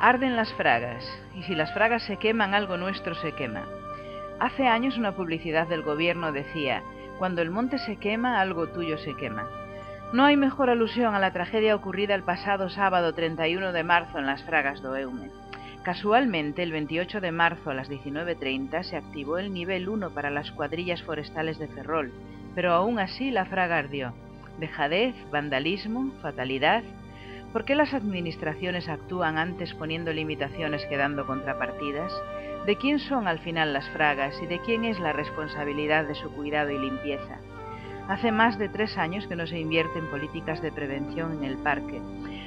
Arden las fragas, y si las fragas se queman, algo nuestro se quema. Hace años una publicidad del gobierno decía: cuando el monte se quema, algo tuyo se quema. No hay mejor alusión a la tragedia ocurrida el pasado sábado 31 de marzo en las fragas do Eume. Casualmente, el 28 de marzo a las 19:30 se activó el nivel 1 para las cuadrillas forestales de Ferrol, pero aún así la fraga ardió. Dejadez, vandalismo, fatalidad. ¿Por qué las administraciones actúan antes poniendo limitaciones que dando contrapartidas? ¿De quién son al final las fragas y de quién es la responsabilidad de su cuidado y limpieza? Hace más de 3 años que no se invierte en políticas de prevención en el parque.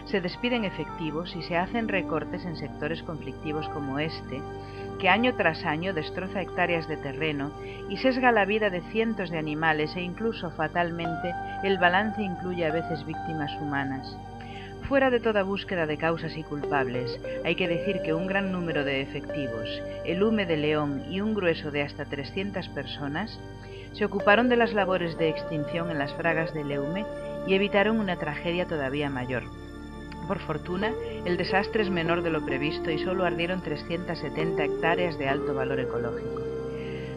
Se despiden efectivos y se hacen recortes en sectores conflictivos como este, que año tras año destroza hectáreas de terreno y sesga la vida de cientos de animales e incluso fatalmente el balance incluye a veces víctimas humanas. Fuera de toda búsqueda de causas y culpables, hay que decir que un gran número de efectivos, el UME de León y un grueso de hasta 300 personas, se ocuparon de las labores de extinción en las fragas del Eume y evitaron una tragedia todavía mayor. Por fortuna, el desastre es menor de lo previsto y solo ardieron 370 hectáreas de alto valor ecológico.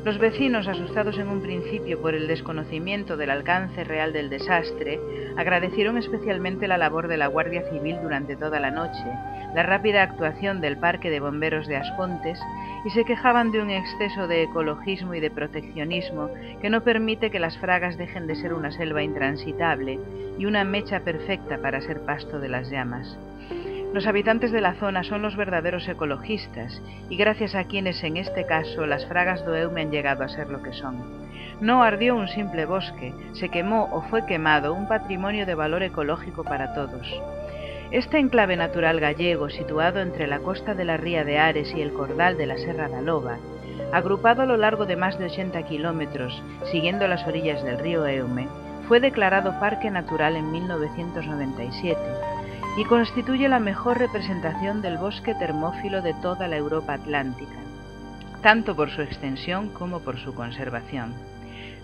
Los vecinos, asustados en un principio por el desconocimiento del alcance real del desastre, agradecieron especialmente la labor de la Guardia Civil durante toda la noche, la rápida actuación del Parque de Bomberos de Aspontes y se quejaban de un exceso de ecologismo y de proteccionismo que no permite que las fragas dejen de ser una selva intransitable y una mecha perfecta para ser pasto de las llamas. Los habitantes de la zona son los verdaderos ecologistas y gracias a quienes en este caso las fragas do Eume han llegado a ser lo que son. No ardió un simple bosque, se quemó o fue quemado un patrimonio de valor ecológico para todos. Este enclave natural gallego, situado entre la costa de la ría de Ares y el cordal de la Serra da Loba, agrupado a lo largo de más de 80 kilómetros, siguiendo las orillas del río Eume, fue declarado Parque Natural en 1997 y constituye la mejor representación del bosque termófilo de toda la Europa atlántica, tanto por su extensión como por su conservación.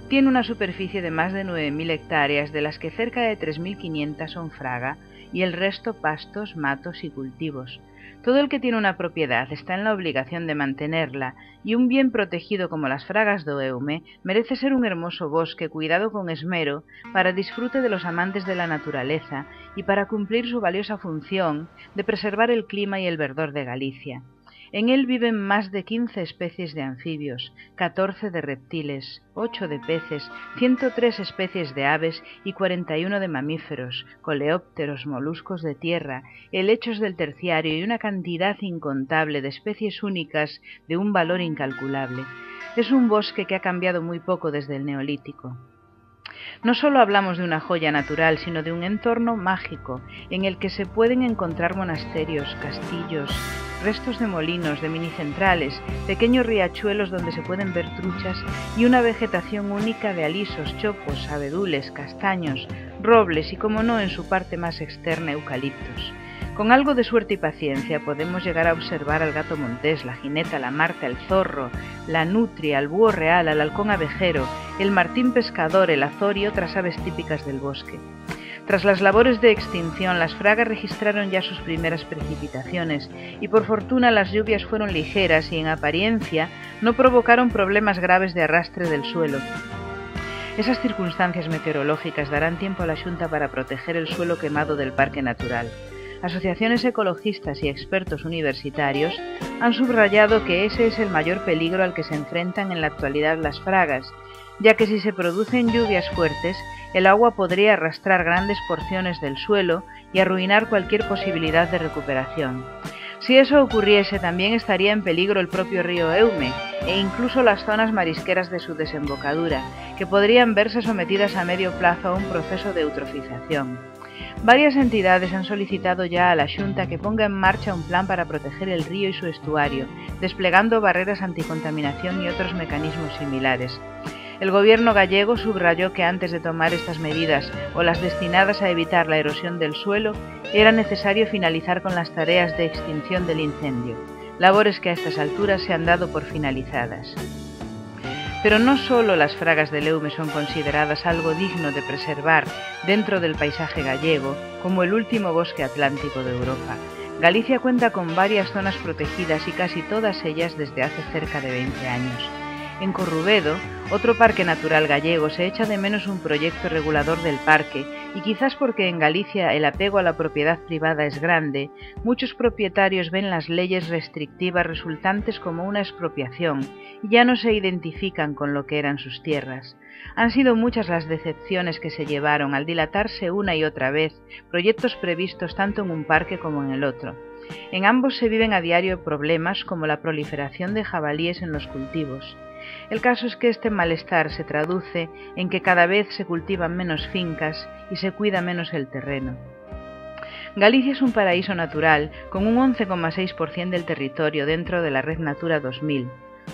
Tiene una superficie de más de 9.000 hectáreas, de las que cerca de 3.500 son fraga y el resto pastos, matos y cultivos. Todo el que tiene una propiedad está en la obligación de mantenerla, y un bien protegido como las fragas do Eume merece ser un hermoso bosque cuidado con esmero para disfrute de los amantes de la naturaleza y para cumplir su valiosa función de preservar el clima y el verdor de Galicia. En él viven más de 15 especies de anfibios, 14 de reptiles, 8 de peces, 103 especies de aves y 41 de mamíferos, coleópteros, moluscos de tierra, helechos del terciario y una cantidad incontable de especies únicas de un valor incalculable. Es un bosque que ha cambiado muy poco desde el Neolítico. No solo hablamos de una joya natural, sino de un entorno mágico en el que se pueden encontrar monasterios, castillos, restos de molinos, de minicentrales, pequeños riachuelos donde se pueden ver truchas y una vegetación única de alisos, chopos, abedules, castaños, robles y, como no, en su parte más externa, eucaliptos. Con algo de suerte y paciencia podemos llegar a observar al gato montés, la jineta, la marta, el zorro, la nutria, al búho real, al halcón abejero, el martín pescador, el azor y otras aves típicas del bosque. Tras las labores de extinción, las fragas registraron ya sus primeras precipitaciones y por fortuna las lluvias fueron ligeras y en apariencia no provocaron problemas graves de arrastre del suelo. Esas circunstancias meteorológicas darán tiempo a la Xunta para proteger el suelo quemado del Parque Natural. Asociaciones ecologistas y expertos universitarios han subrayado que ese es el mayor peligro al que se enfrentan en la actualidad las fragas, ya que si se producen lluvias fuertes, el agua podría arrastrar grandes porciones del suelo y arruinar cualquier posibilidad de recuperación. Si eso ocurriese, también estaría en peligro el propio río Eume e incluso las zonas marisqueras de su desembocadura, que podrían verse sometidas a medio plazo a un proceso de eutrofización. Varias entidades han solicitado ya a la Xunta que ponga en marcha un plan para proteger el río y su estuario, desplegando barreras anticontaminación y otros mecanismos similares. El gobierno gallego subrayó que antes de tomar estas medidas o las destinadas a evitar la erosión del suelo, era necesario finalizar con las tareas de extinción del incendio, labores que a estas alturas se han dado por finalizadas. Pero no solo las fragas del Eume son consideradas algo digno de preservar dentro del paisaje gallego, como el último bosque atlántico de Europa. Galicia cuenta con varias zonas protegidas y casi todas ellas desde hace cerca de 20 años. En Corrubedo, otro parque natural gallego, se echa de menos un proyecto regulador del parque y quizás porque en Galicia el apego a la propiedad privada es grande, muchos propietarios ven las leyes restrictivas resultantes como una expropiación y ya no se identifican con lo que eran sus tierras. Han sido muchas las decepciones que se llevaron al dilatarse una y otra vez proyectos previstos tanto en un parque como en el otro. En ambos se viven a diario problemas como la proliferación de jabalíes en los cultivos. El caso es que este malestar se traduce en que cada vez se cultivan menos fincas y se cuida menos el terreno. Galicia es un paraíso natural con un 11,6% del territorio dentro de la Red Natura 2000,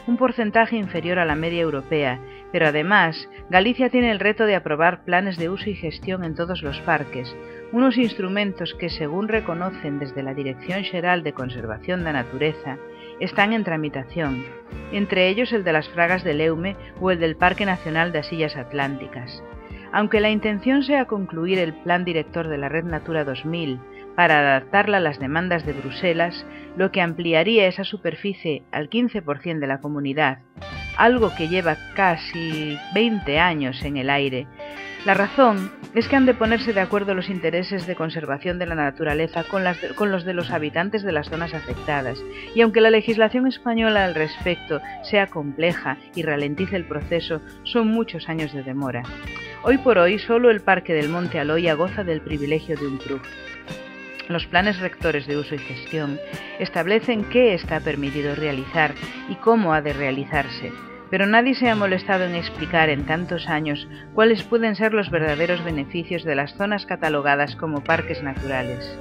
un porcentaje inferior a la media europea, pero además Galicia tiene el reto de aprobar planes de uso y gestión en todos los parques, unos instrumentos que, según reconocen desde la Dirección Xeral de Conservación da Natureza, están en tramitación, entre ellos el de las Fragas del Eume o el del Parque Nacional das Illas Atlánticas. Aunque la intención sea concluir el Plan Director de la Red Natura 2000 para adaptarla a las demandas de Bruselas, lo que ampliaría esa superficie al 15% de la comunidad, algo que lleva casi 20 años en el aire. La razón es que han de ponerse de acuerdo los intereses de conservación de la naturaleza con los de los habitantes de las zonas afectadas, y aunque la legislación española al respecto sea compleja y ralentice el proceso, son muchos años de demora. Hoy por hoy, solo el Parque del Monte Aloia goza del privilegio de un PRUF. Los planes rectores de uso y gestión establecen qué está permitido realizar y cómo ha de realizarse, pero nadie se ha molestado en explicar en tantos años cuáles pueden ser los verdaderos beneficios de las zonas catalogadas como parques naturales.